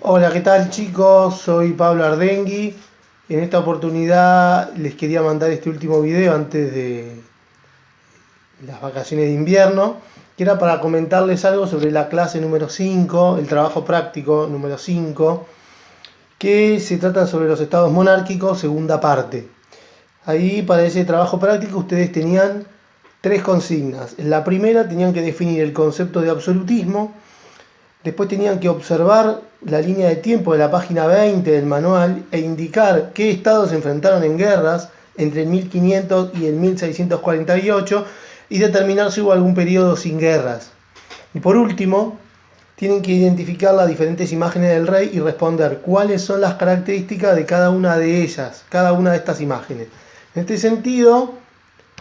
Hola, ¿qué tal chicos? Soy Pablo Ardengui. En esta oportunidad les quería mandar este último video antes de las vacaciones de invierno, que era para comentarles algo sobre la clase número 5, el trabajo práctico número 5, que se trata sobre los estados monárquicos, segunda parte. Ahí para ese trabajo práctico ustedes tenían tres consignas. En la primera tenían que definir el concepto de absolutismo. Después tenían que observar la línea de tiempo de la página 20 del manual e indicar qué estados se enfrentaron en guerras entre el 1500 y el 1648 y determinar si hubo algún periodo sin guerras. Y por último, tienen que identificar las diferentes imágenes del rey y responder cuáles son las características de cada una de ellas, cada una de estas imágenes. En este sentido,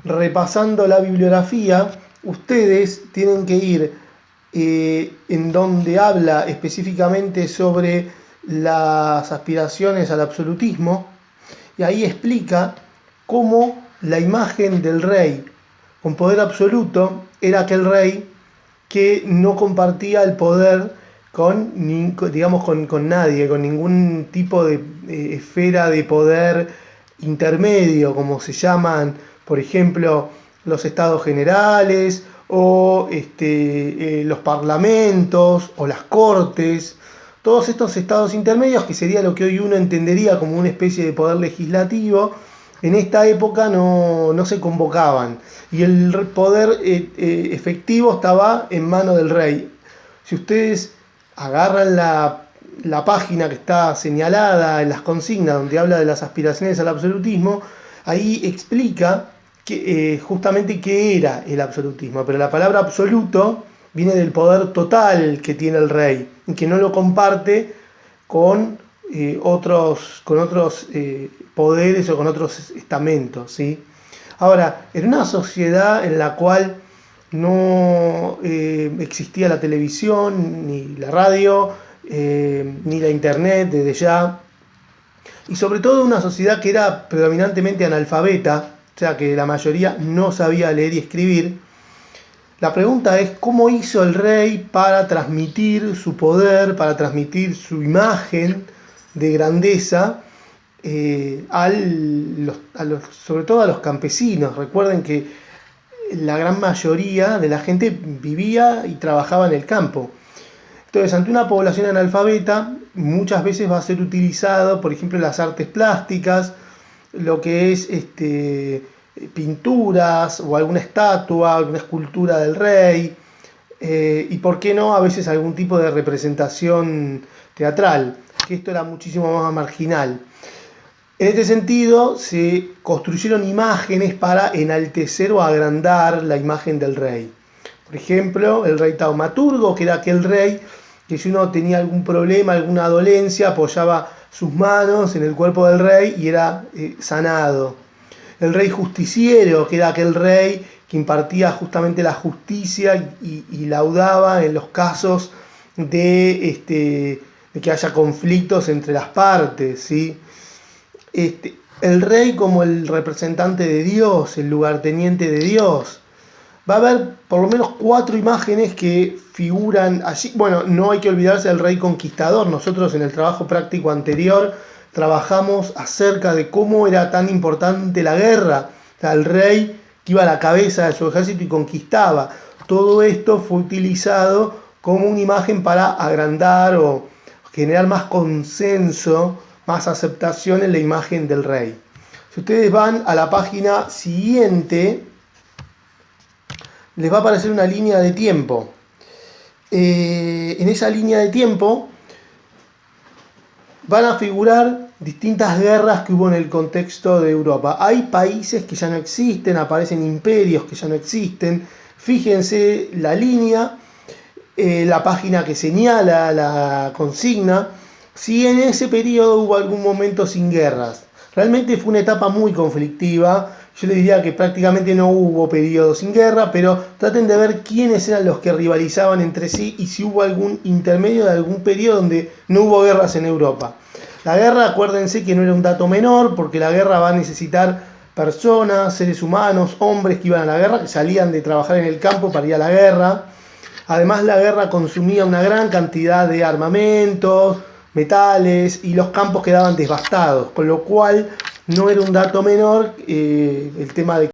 repasando la bibliografía, ustedes tienen que ir en donde habla específicamente sobre las aspiraciones al absolutismo, y ahí explica cómo la imagen del rey con poder absoluto era aquel rey que no compartía el poder con nadie, con ningún tipo de esfera de poder intermedio, como se llaman, por ejemplo, los estados generales o los parlamentos o las cortes. Todos estos estados intermedios, que sería lo que hoy uno entendería como una especie de poder legislativo, en esta época no se convocaban y el poder efectivo estaba en manos del rey. Si ustedes agarran la página que está señalada en las consignas donde habla de las aspiraciones al absolutismo, ahí explica justamente qué era el absolutismo, pero la palabra absoluto viene del poder total que tiene el rey y que no lo comparte con otros poderes o con otros estamentos, ¿sí? Ahora, en una sociedad en la cual no existía la televisión, ni la radio, ni la internet desde ya, y sobre todo una sociedad que era predominantemente analfabeta, o sea que la mayoría no sabía leer y escribir, la pregunta es cómo hizo el rey para transmitir su poder, para transmitir su imagen de grandeza sobre todo a los campesinos. Recuerden que la gran mayoría de la gente vivía y trabajaba en el campo. Entonces, ante una población analfabeta, muchas veces va a ser utilizado, por ejemplo, las artes plásticas, lo que es pinturas o alguna estatua, alguna escultura del rey, y por qué no, a veces algún tipo de representación teatral, que esto era muchísimo más marginal. En este sentido, se construyeron imágenes para enaltecer o agrandar la imagen del rey. Por ejemplo, el rey taumaturgo, que era aquel rey que si uno tenía algún problema, alguna dolencia, apoyaba sus manos en el cuerpo del rey y era sanado. El rey justiciero, que era aquel rey que impartía justamente la justicia y laudaba en los casos de que haya conflictos entre las partes, ¿sí? El rey como el representante de Dios, el lugarteniente de Dios. Va a haber por lo menos 4 imágenes que figuran allí. Bueno, no hay que olvidarse del rey conquistador. Nosotros en el trabajo práctico anterior trabajamos acerca de cómo era tan importante la guerra. O sea, el rey que iba a la cabeza de su ejército y conquistaba. Todo esto fue utilizado como una imagen para agrandar o generar más consenso, más aceptación en la imagen del rey. Si ustedes van a la página siguiente, les va a aparecer una línea de tiempo. En esa línea de tiempo van a figurar distintas guerras que hubo en el contexto de Europa. Hay países que ya no existen, aparecen imperios que ya no existen. Fíjense la línea, la página que señala la consigna, si en ese periodo hubo algún momento sin guerras. Realmente fue una etapa muy conflictiva. Yo les diría que prácticamente no hubo periodo sin guerra, pero traten de ver quiénes eran los que rivalizaban entre sí y si hubo algún intermedio de algún periodo donde no hubo guerras en Europa. La guerra, acuérdense que no era un dato menor, porque la guerra va a necesitar personas, seres humanos, hombres que iban a la guerra, que salían de trabajar en el campo para ir a la guerra. Además, la guerra consumía una gran cantidad de armamentos, metales y los campos quedaban devastados, con lo cual no era un dato menor el tema de